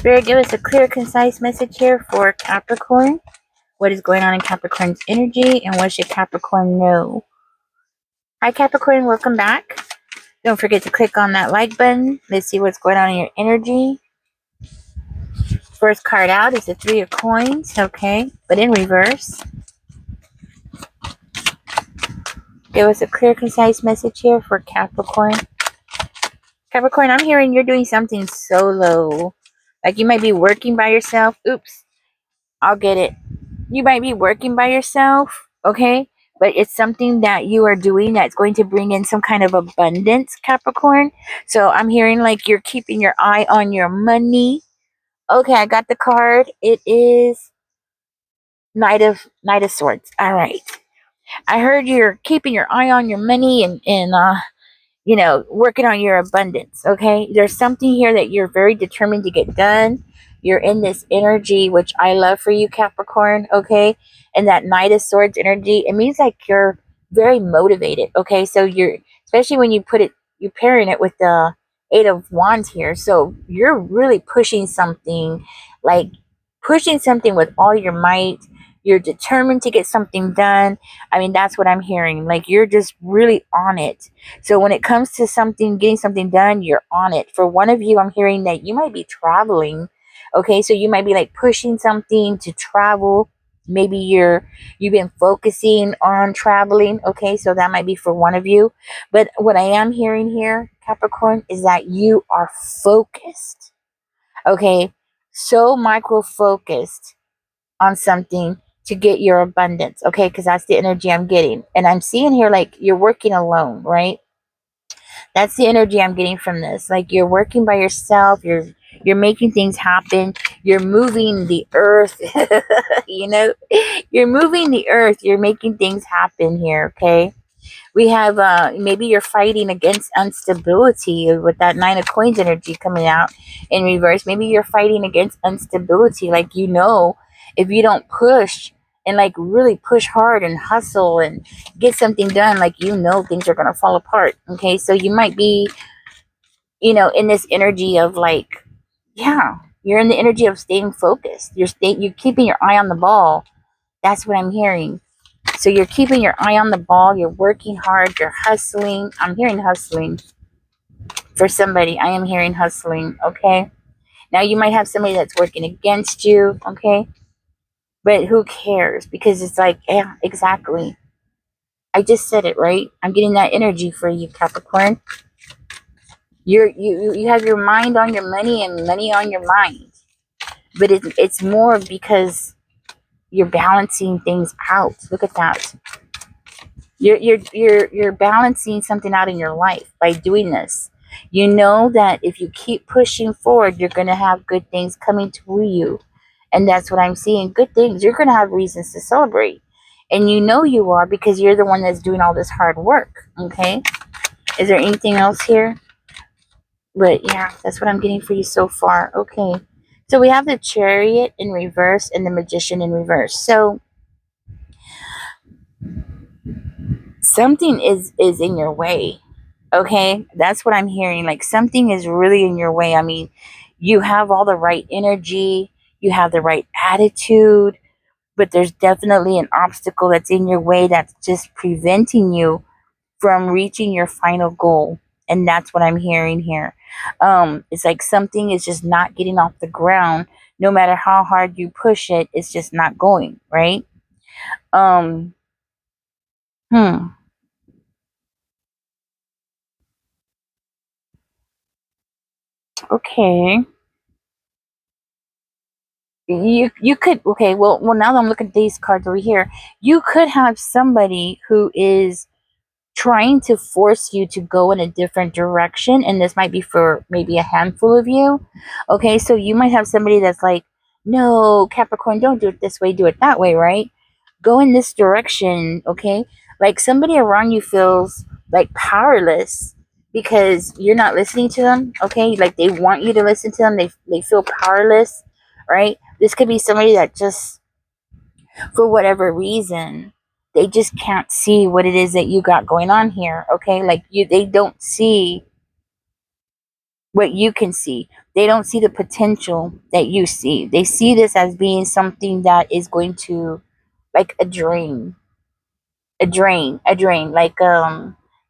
Spirit, give us a clear, concise message here for Capricorn. What is going on in Capricorn's energy and what should Capricorn know? Hi Capricorn, welcome back. Don't forget to click on that like button. Let's see what's going on in your energy. First card out is the Three of Coins, okay, but in reverse. Give us a clear, concise message here for Capricorn. Capricorn, I'm hearing you're doing something solo. Like you might be working by yourself. Oops, I'll get it. You might be working by yourself, okay? But it's something that you are doing that's going to bring in some kind of abundance, Capricorn. So I'm hearing like you're keeping your eye on your money. Okay, I got the card. It is Knight of Swords. All right. I heard you're keeping your eye on your money and working on your abundance. Okay, there's something here that you're very determined to get done. You're in this energy, which I love for you, Capricorn. Okay, and that Knight of Swords energy, it means like you're very motivated. Okay, so you're, especially when you pairing it with the Eight of Wands here, so you're really like pushing something with all your might. You're determined to get something done. I mean, that's what I'm hearing. Like you're just really on it. So when it comes to getting something done, you're on it. For one of you, I'm hearing that you might be traveling. Okay, so you might be like pushing something to travel. Maybe you've been focusing on traveling. Okay, so that might be for one of you. But what I am hearing here, Capricorn, is that you are focused. Okay, so micro focused on something to get your abundance. Okay, because that's the energy I'm getting. And I'm seeing here like you're working alone, right? That's the energy I'm getting from this. Like you're working by yourself, you're making things happen, you're moving the earth, you know, you're moving the earth, you're making things happen here, okay? We have maybe you're fighting against instability with that Nine of Coins energy coming out in reverse. Maybe you're fighting against instability, like if you don't push and like really push hard and hustle and get something done, like things are going to fall apart. Okay, so you might be in this energy of like, yeah, you're in the energy of staying focused. You're keeping your eye on the ball. That's what I'm hearing. So you're keeping your eye on the ball, you're working hard, you're hustling. I'm hearing hustling for somebody. I am hearing hustling, okay? Now you might have somebody that's working against you, okay? But who cares? Because it's like, yeah, exactly. I just said it, right? I'm getting that energy for you, Capricorn. You have your mind on your money and money on your mind. But it's more because you're balancing things out. Look at that. You're balancing something out in your life by doing this. You know that if you keep pushing forward, you're going to have good things coming to you. And that's what I'm seeing. Good things. You're going to have reasons to celebrate. And you are, because you're the one that's doing all this hard work. Okay? Is there anything else here? But yeah, that's what I'm getting for you so far. Okay. So we have the Chariot in reverse and the Magician in reverse. So something is in your way. Okay, that's what I'm hearing. Like something is really in your way. I mean, you have all the right energy, you have the right attitude, but there's definitely an obstacle that's in your way that's just preventing you from reaching your final goal. And that's what I'm hearing here. It's like something is just not getting off the ground. No matter how hard you push it, it's just not going, right? Um, hmm. Okay. You could, okay, well now that I'm looking at these cards over here, you could have somebody who is trying to force you to go in a different direction, and this might be for maybe a handful of you. Okay, so you might have somebody that's like, no, Capricorn, don't do it this way, do it that way, right? Go in this direction. Okay, like somebody around you feels like powerless because you're not listening to them. Okay, like they want you to listen to them, they feel powerless, right? This could be somebody that just, for whatever reason, they just can't see what it is that you got going on here. Okay, like they don't see what you can see. They don't see the potential that you see. They see this as being something that is going to, like, a drain, like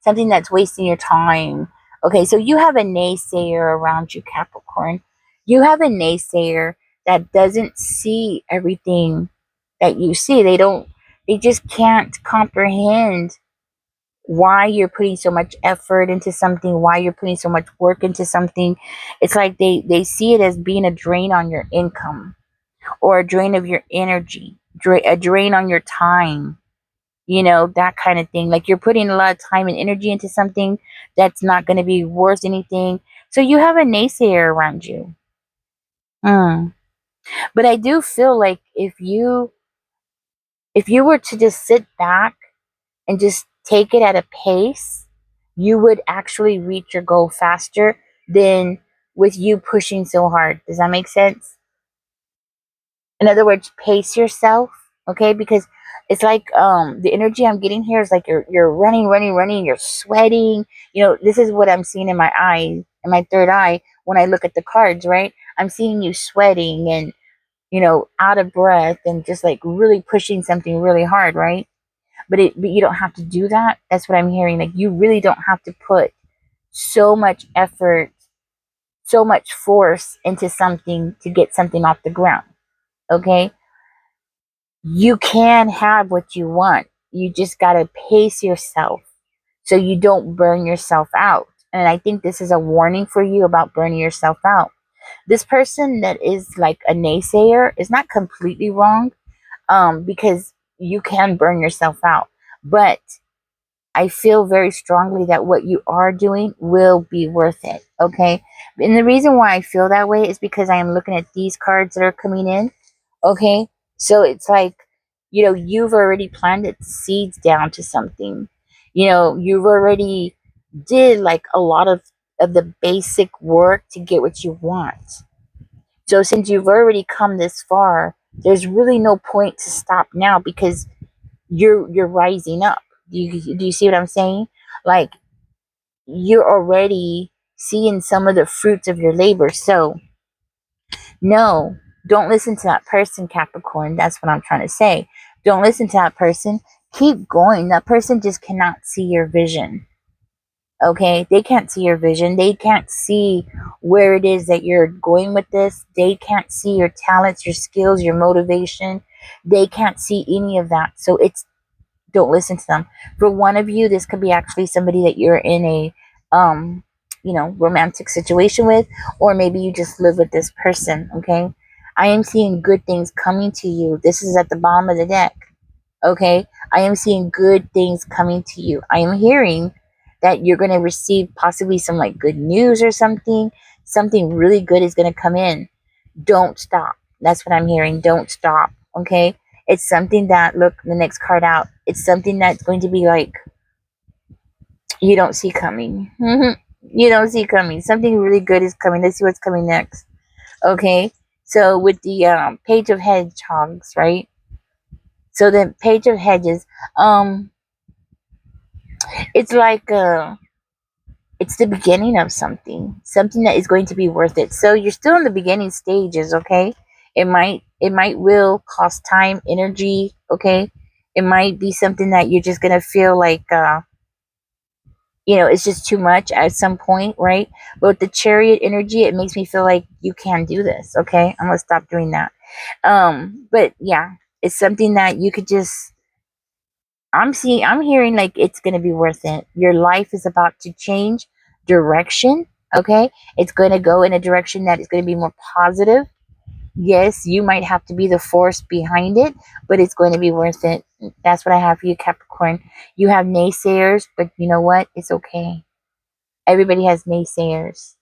something that's wasting your time. Okay, so you have a naysayer around you, Capricorn. You have a naysayer that doesn't see everything that you see. They just can't comprehend why you're putting so much effort into something, why you're putting so much work into something. It's like they see it as being a drain on your income, or a drain of your energy, a drain on your time, that kind of thing. Like, you're putting a lot of time and energy into something that's not going to be worth anything. So you have a naysayer around you. Mm. But I do feel like if you were to just sit back and just take it at a pace, you would actually reach your goal faster than with you pushing so hard. Does that make sense? In other words, pace yourself, okay? Because it's like the energy I'm getting here is like you're running, running, running, you're sweating. This is what I'm seeing in my eye, in my third eye when I look at the cards, right? I'm seeing you sweating and out of breath and just like really pushing something really hard, right? But you don't have to do that. That's what I'm hearing. Like, you really don't have to put so much effort, so much force into something to get something off the ground. Okay? You can have what you want. You just got to pace yourself so you don't burn yourself out. And I think this is a warning for you about burning yourself out. This person that is like a naysayer is not completely wrong, because you can burn yourself out. But I feel very strongly that what you are doing will be worth it. Okay. And the reason why I feel that way is because I am looking at these cards that are coming in. Okay. So it's like, you've already planted seeds down to something. You've already did like a lot of the basic work to get what you want. So since you've already come this far, there's really no point to stop now, because you're rising up. Do you see what I'm saying? Like, you're already seeing some of the fruits of your labor. So no, don't listen to that person, Capricorn. That's what I'm trying to say. Don't listen to that person. Keep going. That person just cannot see your vision. Okay, they can't see your vision. They can't see where it is that you're going with this. They can't see your talents, your skills, your motivation. They can't see any of that. So don't listen to them. For one of you, this could be actually somebody that you're in a romantic situation with, or maybe you just live with this person. Okay, I am seeing good things coming to you. This is at the bottom of the deck. Okay, I am seeing good things coming to you. I am hearing that you're going to receive possibly some like good news or something. Something really good is going to come in. Don't stop. That's what I'm hearing. Don't stop. Okay, it's something that, look, the next card out, it's something that's going to be like you don't see coming. You don't see coming. Something really good is coming. Let's see what's coming next. Okay, so with the page of hedgehogs, right? So the page of hedges, it's like it's the beginning of something that is going to be worth it. So you're still in the beginning stages. Okay, it might will cost time, energy. Okay, it might be something that you're just gonna feel like it's just too much at some point, right? But with the chariot energy, it makes me feel like you can do this. Okay, I'm gonna stop doing that. But yeah, it's something that you could just, I'm hearing like it's going to be worth it. Your life is about to change direction. Okay, it's going to go in a direction that is going to be more positive. Yes, you might have to be the force behind it, but it's going to be worth it. That's what I have for you, Capricorn. You have naysayers, but you know what? It's okay. Everybody has naysayers.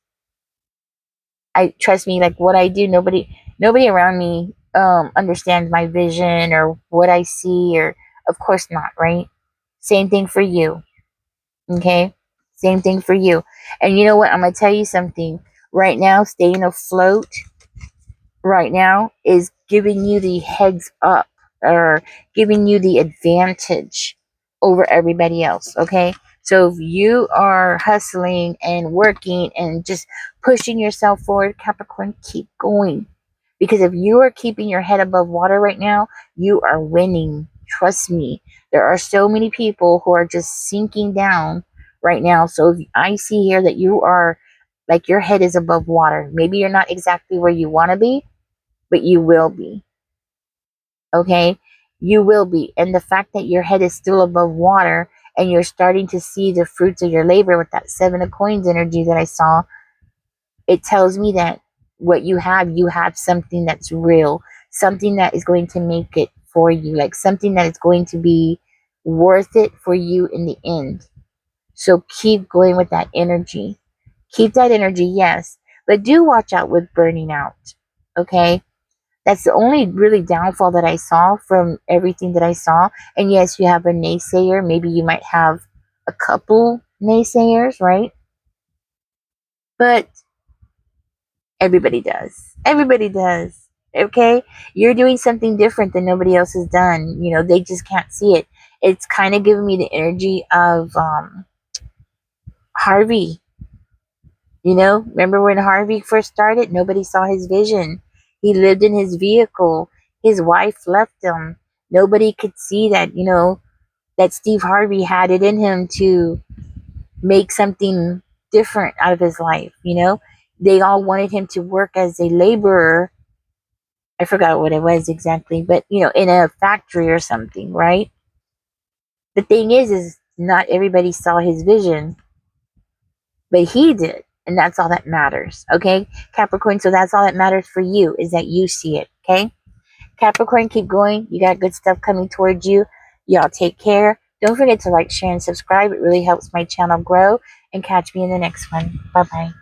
I trust me, like what I do, nobody around me understands my vision or what I see, or of course not, right? Same thing for you. Okay? Same thing for you. And you know what? I'm going to tell you something. Right now, staying afloat right now is giving you the heads up, or giving you the advantage over everybody else. Okay? So if you are hustling and working and just pushing yourself forward, Capricorn, keep going. Because if you are keeping your head above water right now, you are winning. Trust me. There are so many people who are just sinking down right now. So if I see here that you are like your head is above water. Maybe you're not exactly where you want to be, but you will be. Okay? You will be. And the fact that your head is still above water and you're starting to see the fruits of your labor with that 7 of coins energy that I saw, it tells me that what you have something that's real, something that is going to make it for you, like something that is going to be worth it for you in the end. So keep going with that energy. Keep that energy, yes, but do watch out with burning out. Okay? That's the only really downfall that I saw from everything that I saw. And yes, you have a naysayer. Maybe you might have a couple naysayers, right? But everybody does. Everybody does. Okay? You're doing something different than nobody else has done. You know, they just can't see it. It's kind of giving me the energy of Harvey. You know, remember when Harvey first started? Nobody saw his vision. He lived in his vehicle. His wife left him. Nobody could see that, you know, that Steve Harvey had it in him to make something different out of his life, you know? They all wanted him to work as a laborer. I forgot what it was exactly, but, you know, in a factory or something, right? The thing is not everybody saw his vision, but he did. And that's all that matters. Okay, Capricorn. So that's all that matters for you is that you see it. Okay, Capricorn, keep going. You got good stuff coming towards you. Y'all take care. Don't forget to like, share, and subscribe. It really helps my channel grow. And catch me in the next one. Bye bye.